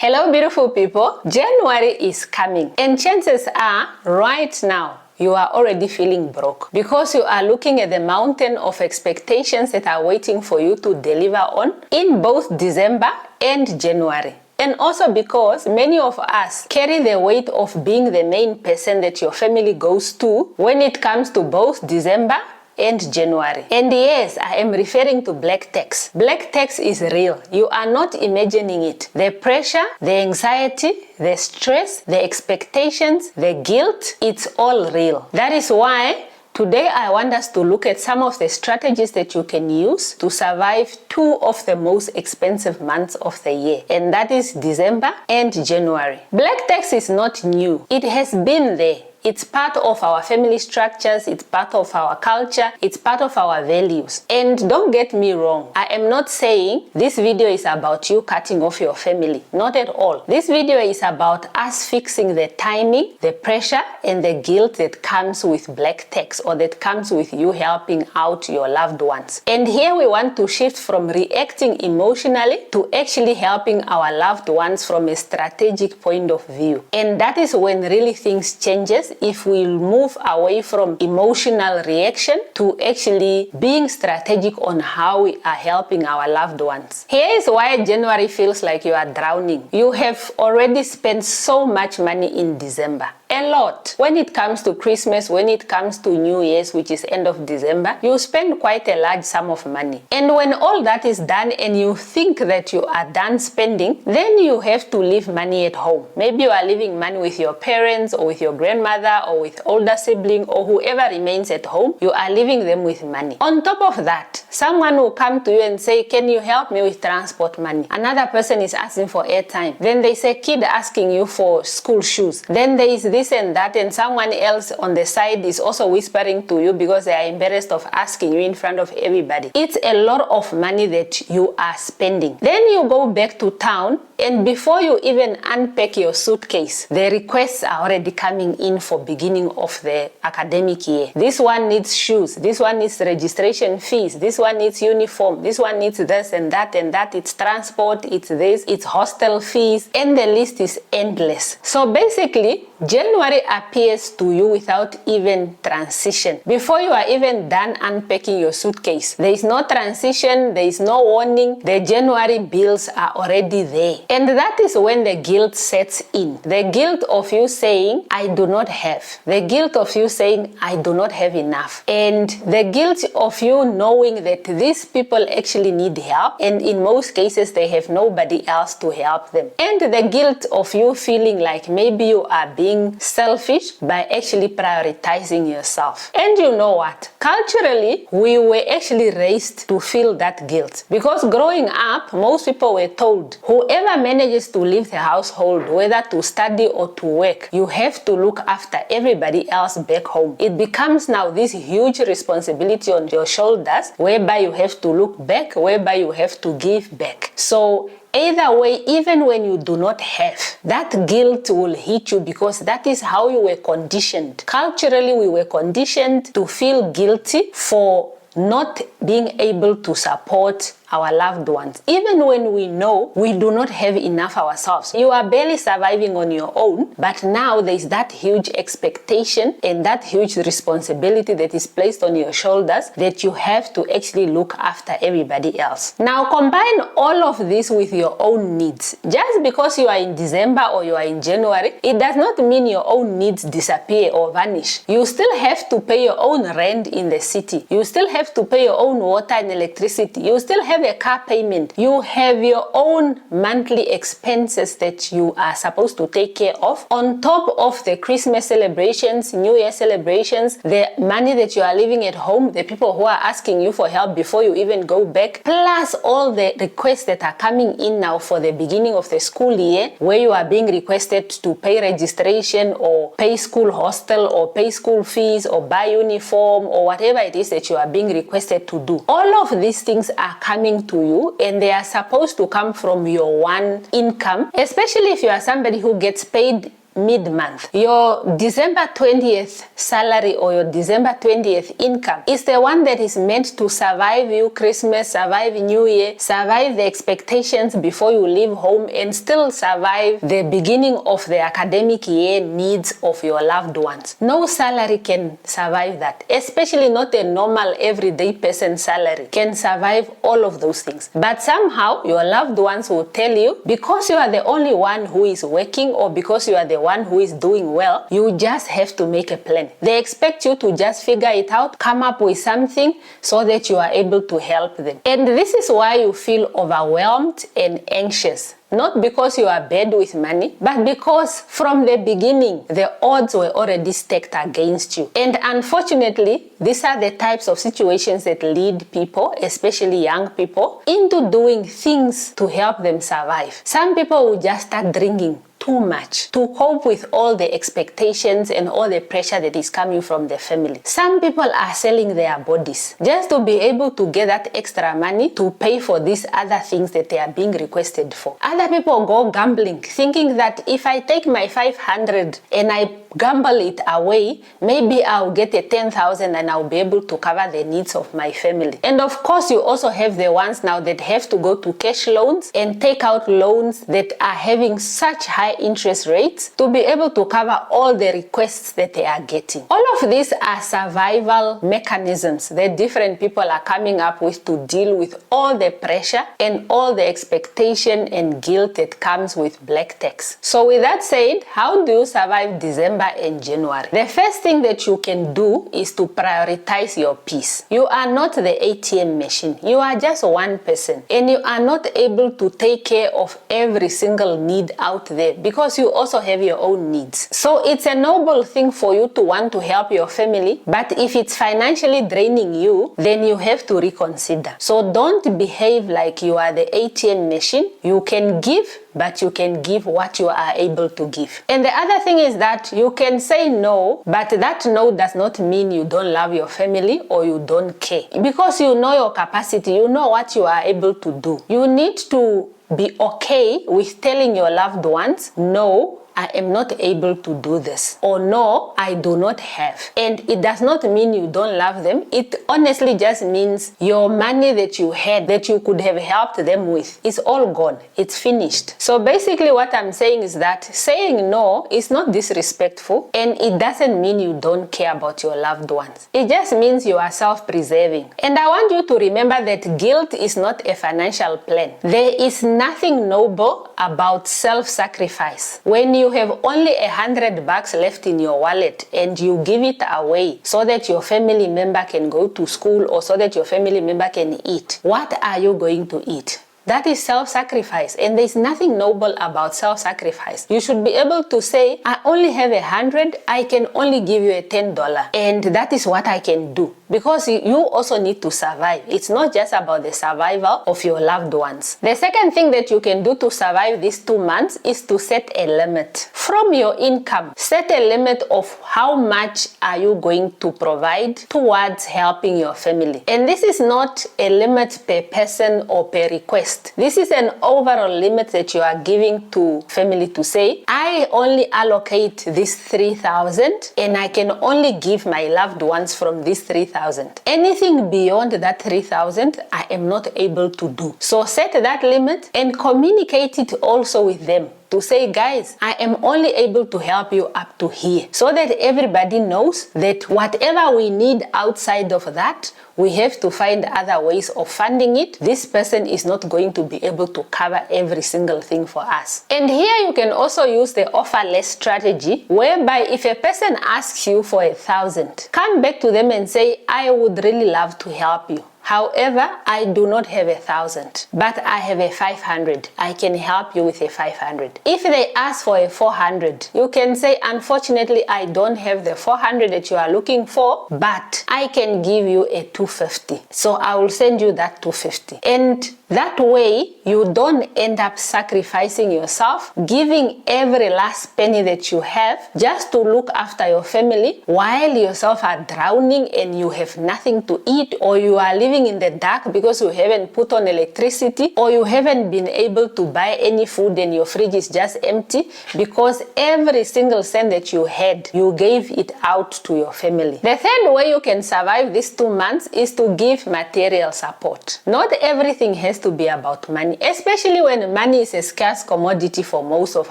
Hello beautiful people, January is coming and chances are right now you are already feeling broke because you are looking at the mountain of expectations that are waiting for you to deliver on in both December and January. And also because many of us carry the weight of being the main person that your family goes to when it comes to both December and January. And yes, I am referring to black tax. Black tax is real. You are not imagining it. The pressure, the anxiety, the stress, the expectations, the guilt, it's all real. That is why today I want us to look at some of the strategies that you can use to survive two of the most expensive months of the year, and that is December and January. Black tax is not new. It has been there. It's part of our family structures, it's part of our culture, it's part of our values. And don't get me wrong, I am not saying this video is about you cutting off your family. Not at all. This video is about us fixing the timing, the pressure, and the guilt that comes with black tax or that comes with you helping out your loved ones. And here we want to shift from reacting emotionally to actually helping our loved ones from a strategic point of view. And that is when really things changes, if we move away from emotional reaction to actually being strategic on how we are helping our loved ones. Here is why January feels like you are drowning. You have already spent so much money in December. A lot. When it comes to Christmas, when it comes to New Year's, which is end of December, you spend quite a large sum of money. And when all that is done and you think that you are done spending, then you have to leave money at home. Maybe you are leaving money with your parents or with your grandmother or with older sibling or whoever remains at home. You are leaving them with money. On top of that, someone will come to you and say, can you help me with transport money? Another person is asking for airtime. Then there is a kid asking you for school shoes. Then there is this and that, and someone else on the side is also whispering to you because they are embarrassed of asking you in front of everybody. It's a lot of money that you are spending. Then you go back to town, and before you even unpack your suitcase, the requests are already coming in for beginning of the academic year. This one needs shoes, this one needs registration fees, this one needs uniform, this one needs this and that, it's transport, it's this, it's hostel fees, and the list is endless. So basically, January appears to you without even transition. Before you are even done unpacking your suitcase, there is no transition, there is no warning, the January bills are already there. And that is when the guilt sets in. The guilt of you saying, I do not have. The guilt of you saying, I do not have enough. And the guilt of you knowing that these people actually need help, and in most cases they have nobody else to help them. And the guilt of you feeling like maybe you are being selfish by actually prioritizing yourself. And you know what? Culturally, we were actually raised to feel that guilt. Because growing up, most people were told, whoever manages to leave the household, whether to study or to work, you have to look after everybody else back home. It becomes now this huge responsibility on your shoulders, whereby you have to look back, whereby you have to give back. So either way, even when you do not have, that guilt will hit you because that is how you were conditioned. Culturally, we were conditioned to feel guilty for not being able to support our loved ones, even when we know we do not have enough ourselves. You are barely surviving on your own, but now there is that huge expectation and that huge responsibility that is placed on your shoulders that you have to actually look after everybody else. Now combine all of this with your own needs. Just because you are in December or you are in January, it does not mean your own needs disappear or vanish. You still have to pay your own rent in the city. You still have to pay your own water and electricity. You still have a car payment. You have your own monthly expenses that you are supposed to take care of, on top of the Christmas celebrations, New Year celebrations, the money that you are leaving at home, the people who are asking you for help before you even go back, plus all the requests that are coming in now for the beginning of the school year, where you are being requested to pay registration or pay school hostel or pay school fees or buy uniform or whatever it is that you are being requested to do. All of these things are coming to you, and they are supposed to come from your one income, especially if you are somebody who gets paid mid-month. Your December 20th salary or your December 20th income is the one that is meant to survive you Christmas, survive New Year, survive the expectations before you leave home, and still survive the beginning of the academic year needs of your loved ones. No salary can survive that, especially not a normal everyday person salary can survive all of those things. But somehow your loved ones will tell you, because you are the only one who is working or because you are the one who is doing well, you just have to make a plan. They expect you to just figure it out, come up with something so that you are able to help them. And this is why you feel overwhelmed and anxious. Not because you are bad with money, but because from the beginning, the odds were already stacked against you. And unfortunately, these are the types of situations that lead people, especially young people, into doing things to help them survive. Some people will just start drinking too much to cope with all the expectations and all the pressure that is coming from the family. Some people are selling their bodies just to be able to get that extra money to pay for these other things that they are being requested for. Other people go gambling, thinking that if I take my 500 and I gamble it away, maybe I'll get a 10,000 and I'll be able to cover the needs of my family. And of course, you also have the ones now that have to go to cash loans and take out loans that are having such high interest rates to be able to cover all the requests that they are getting. All of these are survival mechanisms that different people are coming up with to deal with all the pressure and all the expectation and guilt that comes with black tax. So with that said, how do you survive December and January? The first thing that you can do is to prioritize your peace. You are not the ATM machine. You are just one person, and you are not able to take care of every single need out there because you also have your own needs. So it's a noble thing for you to want to help your family, but if it's financially draining you, then you have to reconsider. So don't behave like you are the ATM machine. You can give, but you can give what you are able to give. And the other thing is that you can say no, but that no does not mean you don't love your family or you don't care. Because you know your capacity, you know what you are able to do. You need to be okay with telling your loved ones, no, I am not able to do this, or no, I do not have. And it does not mean you don't love them. It honestly just means your money that you had that you could have helped them with is all gone. It's finished. So basically what I'm saying is that saying no is not disrespectful, and it doesn't mean you don't care about your loved ones. It just means you are self-preserving. And I want you to remember that guilt is not a financial plan. There is nothing noble about self-sacrifice. When you have only $100 left in your wallet and you give it away so that your family member can go to school or so that your family member can eat, what are you going to eat? That is self-sacrifice, and there's nothing noble about self-sacrifice. You should be able to say, I only have 100, I can only give you a $10, and that is what I can do. Because you also need to survive. It's not just about the survival of your loved ones. The second thing that you can do to survive these 2 months is to set a limit. From your income, set a limit of how much are you going to provide towards helping your family. And this is not a limit per person or per request. This is an overall limit that you are giving to family to say, I only allocate this 3,000 and I can only give my loved ones from this 3,000. Anything beyond that 3,000, I am not able to do. So set that limit and communicate it also with them. To say, guys, I am only able to help you up to here, so that everybody knows that whatever we need outside of that, we have to find other ways of funding it. This person is not going to be able to cover every single thing for us. And here you can also use the offer less strategy, whereby if a person asks you for 1,000, come back to them and say, I would really love to help you. However, I do not have 1,000, but I have a 500. I can help you with a 500. If they ask for a 400, you can say, unfortunately, I don't have the 400 that you are looking for, but I can give you a 250. So I will send you that 250. And that way, you don't end up sacrificing yourself, giving every last penny that you have just to look after your family while yourself are drowning and you have nothing to eat, or you are living living in the dark because you haven't put on electricity, or you haven't been able to buy any food and your fridge is just empty, because every single cent that you had, you gave it out to your family. The third way you can survive these 2 months is to give material support. Not everything has to be about money, especially when money is a scarce commodity for most of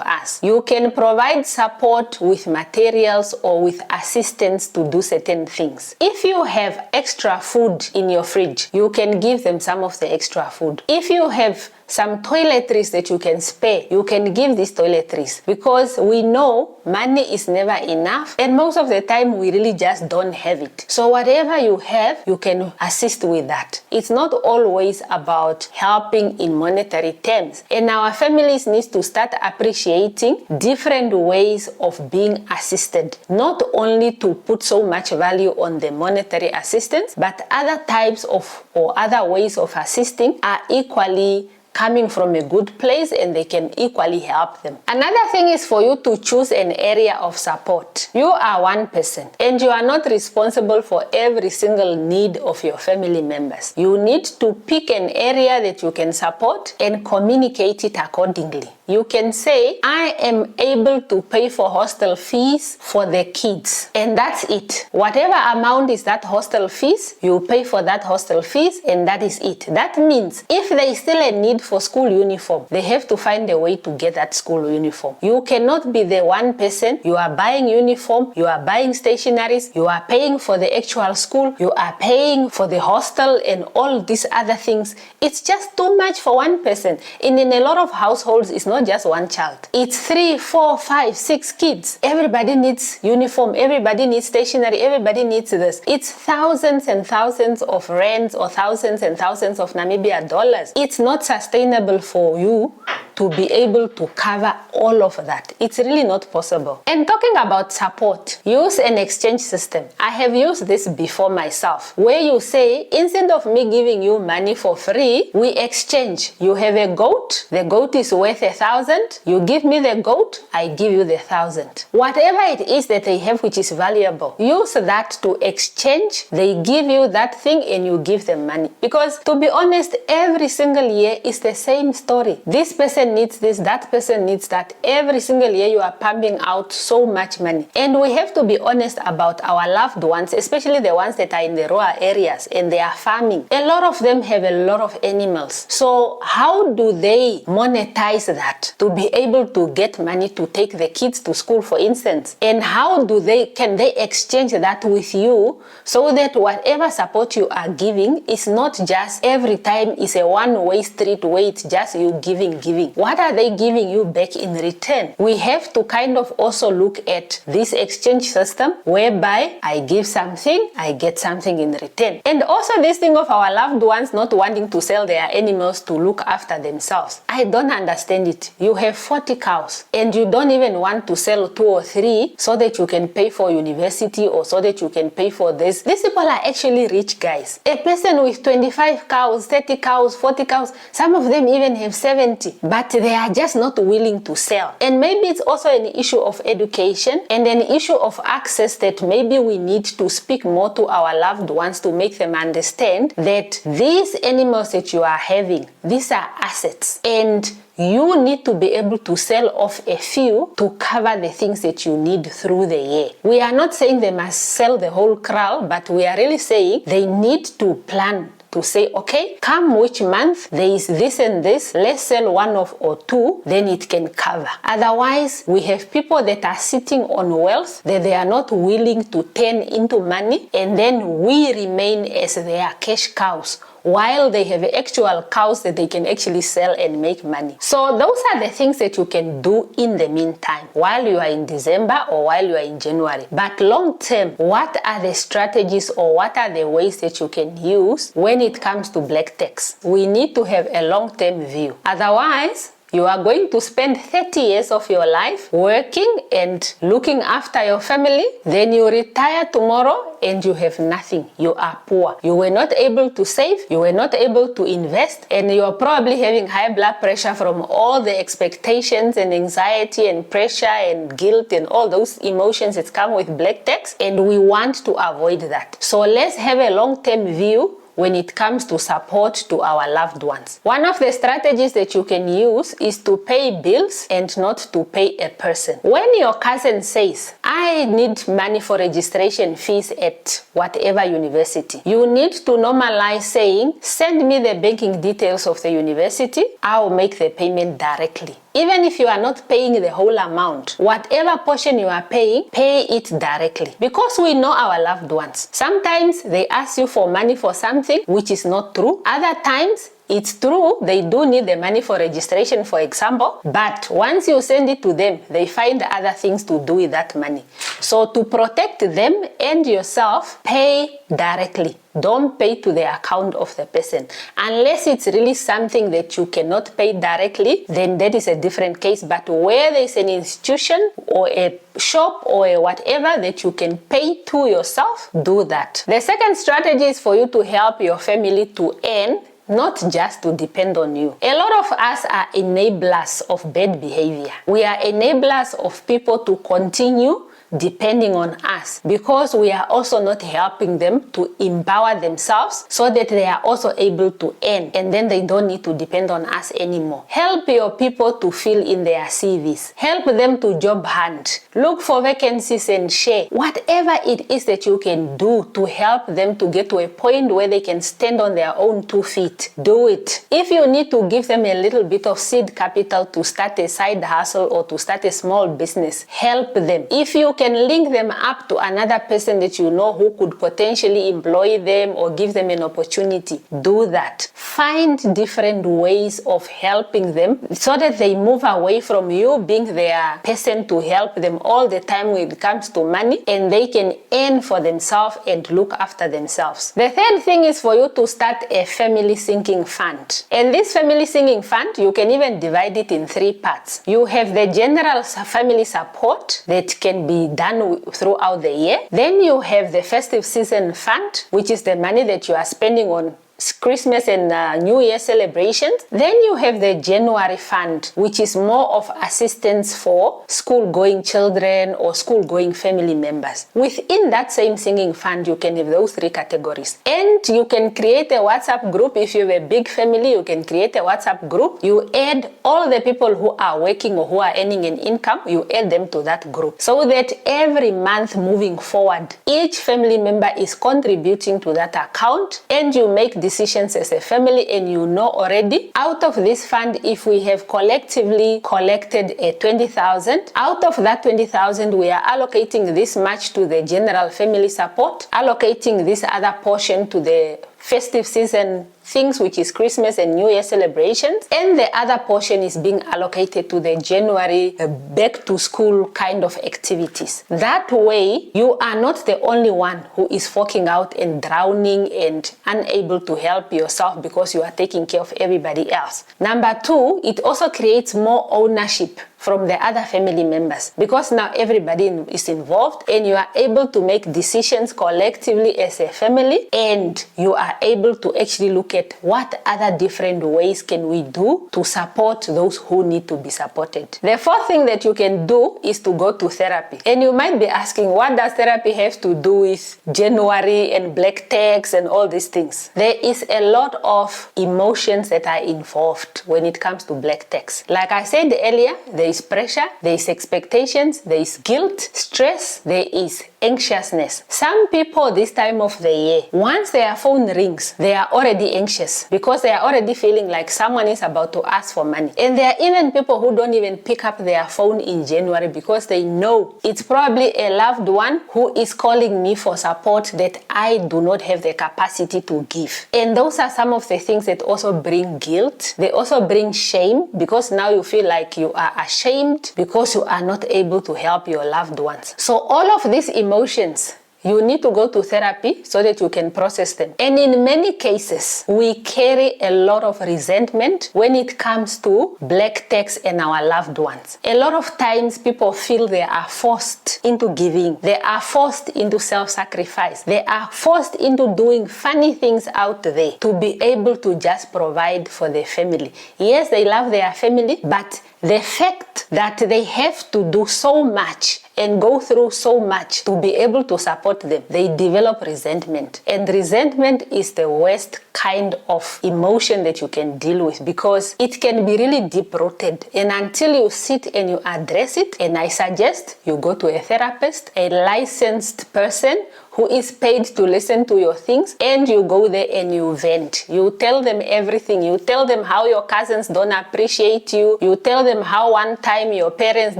us. You can provide support with materials or with assistance to do certain things. If you have extra food in your fridge, you can give them some of the extra food. If you have some toiletries that you can spare, you can give these toiletries, because we know money is never enough and most of the time we really just don't have it. So whatever you have, you can assist with that. It's not always about helping in monetary terms, and our families need to start appreciating different ways of being assisted, not only to put so much value on the monetary assistance, but other types of or other ways of assisting are equally coming from a good place and they can equally help them. Another thing is for you to choose an area of support. You are one person and you are not responsible for every single need of your family members. You need to pick an area that you can support and communicate it accordingly. You can say, I am able to pay for hostel fees for the kids, and that's it. Whatever amount is that hostel fees, you pay for that hostel fees, and that is it. That means if there is still a need for school uniform, they have to find a way to get that school uniform. You cannot be the one person, you are buying uniform, you are buying stationaries, you are paying for the actual school, you are paying for the hostel and all these other things. It's just too much for one person. And in a lot of households, it's not just one child. It's 3, 4, 5, 6 kids. Everybody needs uniform, everybody needs stationery, everybody needs this. It's thousands and thousands of rands or thousands and thousands of Namibia dollars. It's not sustainable for you to be able to cover all of that. It's really not possible. And talking about support, use an exchange system. I have used this before myself, where you say, instead of me giving you money for free, we exchange. You have a goat, the goat is worth 1,000, you give me the goat, I give you the 1,000. Whatever it is that they have which is valuable, use that to exchange. They give you that thing and you give them money. Because to be honest, every single year is the same story. This person needs this, that person needs that. Every single year you are pumping out so much money. And we have to be honest about our loved ones, especially the ones that are in the rural areas and they are farming. A lot of them have a lot of animals. So how do they monetize that to be able to get money to take the kids to school, for instance? And how do can they exchange that with you so that whatever support you are giving is not just every time is a one-way street where it's just you giving. What are they giving you back in return? We have to kind of also look at this exchange system whereby I give something, I get something in return. And also this thing of our loved ones not wanting to sell their animals to look after themselves. I don't understand it. You have 40 cows and you don't even want to sell 2 or 3 so that you can pay for university or so that you can pay for this. These people are actually rich guys. A person with 25 cows, 30 cows, 40 cows, some of them even have 70. But they are just not willing to sell. And maybe it's also an issue of education and an issue of access that maybe we need to speak more to our loved ones to make them understand that these animals that you are having, these are assets. And you need to be able to sell off a few to cover the things that you need through the year. We are not saying they must sell the whole kraal, but we are really saying they need to plan to say, okay, come which month there is this and this, let's sell 1 or 2, then it can cover. Otherwise, we have people that are sitting on wealth that they are not willing to turn into money, and then we remain as their cash cows, while they have actual cows that they can actually sell and make money. So those are the things that you can do in the meantime while you are in December or while you are in January. But long term, what are the strategies or what are the ways that you can use when it comes to black tax? We need to have a long-term view. Otherwise, you are going to spend 30 years of your life working and looking after your family. Then you retire tomorrow and you have nothing. You are poor. You were not able to save. You were not able to invest. And you are probably having high blood pressure from all the expectations and anxiety and pressure and guilt and all those emotions that come with black tax. And we want to avoid that. So let's have a long-term view when it comes to support to our loved ones. One of the strategies that you can use is to pay bills and not to pay a person. When your cousin says, I need money for registration fees at whatever university, you need to normalize saying, send me the banking details of the university, I'll make the payment directly. Even if you are not paying the whole amount, whatever portion you are paying, pay it directly. Because we know our loved ones. Sometimes they ask you for money for something which is not true. Other times, it's true, they do need the money for registration, for example, but once you send it to them, they find other things to do with that money. So to protect them and yourself, pay directly. Don't pay to the account of the person. Unless it's really something that you cannot pay directly, then that is a different case. But where there is an institution or a shop or a whatever that you can pay to yourself, do that. The second strategy is for you to help your family to earn, not just to depend on you. A lot of us are enablers of bad behavior. We are enablers of people to continue depending on us because we are also not helping them to empower themselves so that they are also able to earn, and then they don't need to depend on us anymore. Help your people to fill in their CVs. Help them to job hunt. Look for vacancies and share. Whatever it is that you can do to help them to get to a point where they can stand on their own 2 feet, do it. If you need to give them a little bit of seed capital to start a side hustle or to start a small business, help them. If you can link them up to another person that you know who could potentially employ them or give them an opportunity, do that. Find different ways of helping them so that they move away from you being their person to help them all the time when it comes to money, and they can earn for themselves and look after themselves. The third thing is for you to start a family sinking fund. And this family sinking fund, you can even divide it in 3 parts. You have the general family support that can be done throughout the year. Then you have the festive season fund, which is the money that you are spending on Christmas and New Year celebrations. Then you have the January fund, which is more of assistance for school-going children or school-going family members. Within that same singing fund, you can have those 3 categories. And you can create a WhatsApp group. If you have a big family, you can create a WhatsApp group. You add all the people who are working or who are earning an income, you add them to that group. So that every month moving forward, each family member is contributing to that account, and you make decisions as a family, and you know already out of this fund, if we have collectively collected a 20,000, out of that 20,000 we are allocating this much to the general family support, allocating this other portion to the festive season things, which is Christmas and New Year celebrations, and the other portion is being allocated to the January back to school kind of activities. That way, you are not the only one who is forking out and drowning and unable to help yourself because you are taking care of everybody else. Number 2, it also creates more ownership from the other family members, because now everybody is involved and you are able to make decisions collectively as a family, and you are able to actually look at what other different ways can we do to support those who need to be supported. The 4th thing that you can do is to go to therapy. And you might be asking, what does therapy have to do with January and black tax and all these things? There is a lot of emotions that are involved when it comes to black tax. Like I said earlier, there is pressure, there is expectations, there is guilt, stress, there is anxiousness. Some people this time of the year, once their phone rings, they are already anxious because they are already feeling like someone is about to ask for money. And there are even people who don't even pick up their phone in January because they know it's probably a loved one who is calling me for support that I do not have the capacity to give. And those are some of the things that also bring guilt. They also bring shame, because now you feel like you are ashamed because you are not able to help your loved ones. So all of these emotions, you need to go to therapy so that you can process them. And in many cases, we carry a lot of resentment when it comes to black tax and our loved ones. A lot of times people feel they are forced into giving. They are forced into self-sacrifice. They are forced into doing funny things out there to be able to just provide for their family. Yes, they love their family, but the fact that they have to do so much and go through so much to be able to support them, they develop resentment. And resentment is the worst kind of emotion that you can deal with, because it can be really deep-rooted. And until you sit and you address it, and I suggest you go to a therapist, a licensed person who is paid to listen to your things, and you go there and you vent. You tell them everything. You tell them how your cousins don't appreciate you. You tell them how one time your parents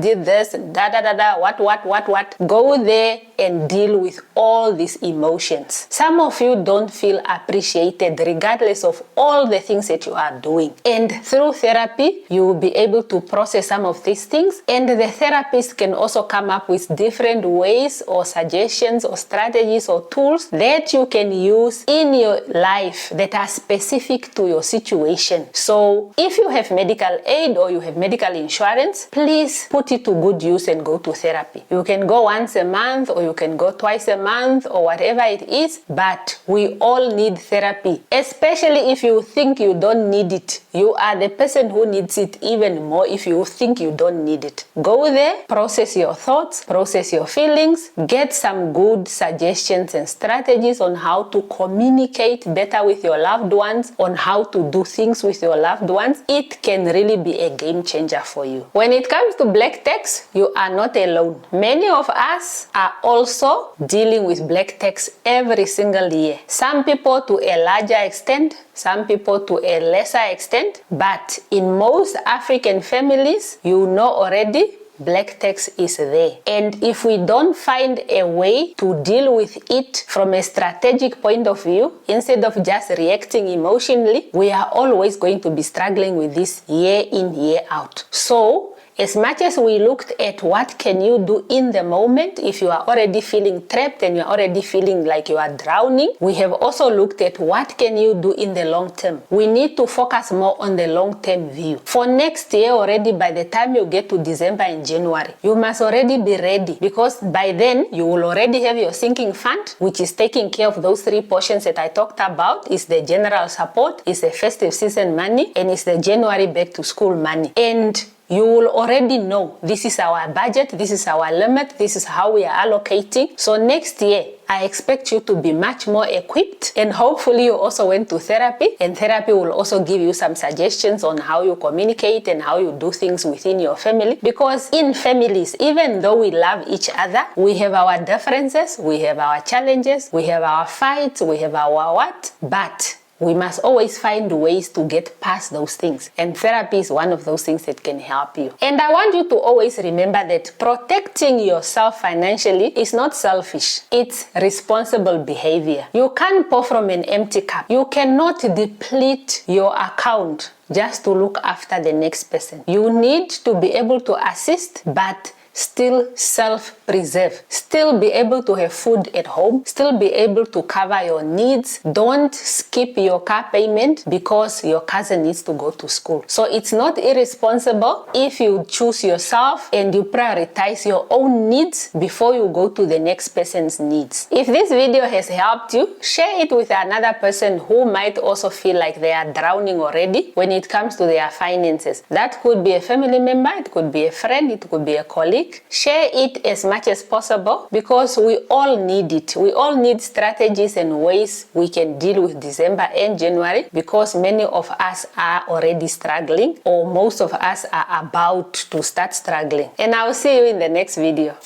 did this, what. Go there and deal with all these emotions. Some of you don't feel appreciated regardless of all the things that you are doing. And through therapy, you will be able to process some of these things, and the therapist can also come up with different ways or suggestions or strategies or tools that you can use in your life that are specific to your situation. So if you have medical aid or you have medical insurance, please put it to good use and go to therapy. You can go once a month or you can go twice a month or whatever it is, but we all need therapy, especially if you think you don't need it. You are the person who needs it even more if you think you don't need it. Go there, process your thoughts, process your feelings, get some good suggestions and strategies on how to communicate better with your loved ones, on how to do things with your loved ones. It can really be a game changer for you. When it comes to black tax, you are not alone. Many of us are also dealing with black tax every single year. Some people to a larger extent, some people to a lesser extent, but in most African families, you know already, black tax is there. And if we don't find a way to deal with it from a strategic point of view, instead of just reacting emotionally, we are always going to be struggling with this year in, year out. So as much as we looked at what can you do in the moment if you are already feeling trapped and you're already feeling like you are drowning, we have also looked at what can you do in the long term. We need to focus more on the long-term view. For next year already, by the time you get to December and January, you must already be ready, because by then you will already have your sinking fund, which is taking care of those three portions that I talked about. It's the general support, it's the festive season money, and it's the January back to school money. And you will already know this is our budget, this is our limit, this is how we are allocating. So next year, I expect you to be much more equipped, and hopefully you also went to therapy, and therapy will also give you some suggestions on how you communicate and how you do things within your family. Because in families, even though we love each other, we have our differences, we have our challenges, we have our fights, we have our what, but we must always find ways to get past those things. And therapy is one of those things that can help you. And I want you to always remember that protecting yourself financially is not selfish. It's responsible behavior. You can't pour from an empty cup. You cannot deplete your account just to look after the next person. You need to be able to assist, but still self-preserve. Still be able to have food at home. Still be able to cover your needs. Don't skip your car payment because your cousin needs to go to school. So it's not irresponsible if you choose yourself and you prioritize your own needs before you go to the next person's needs. If this video has helped you, share it with another person who might also feel like they are drowning already when it comes to their finances. That could be a family member, it could be a friend, it could be a colleague. Share it as much as possible, because we all need it. We all need strategies and ways we can deal with December and January, because many of us are already struggling, or most of us are about to start struggling. And I will see you in the next video.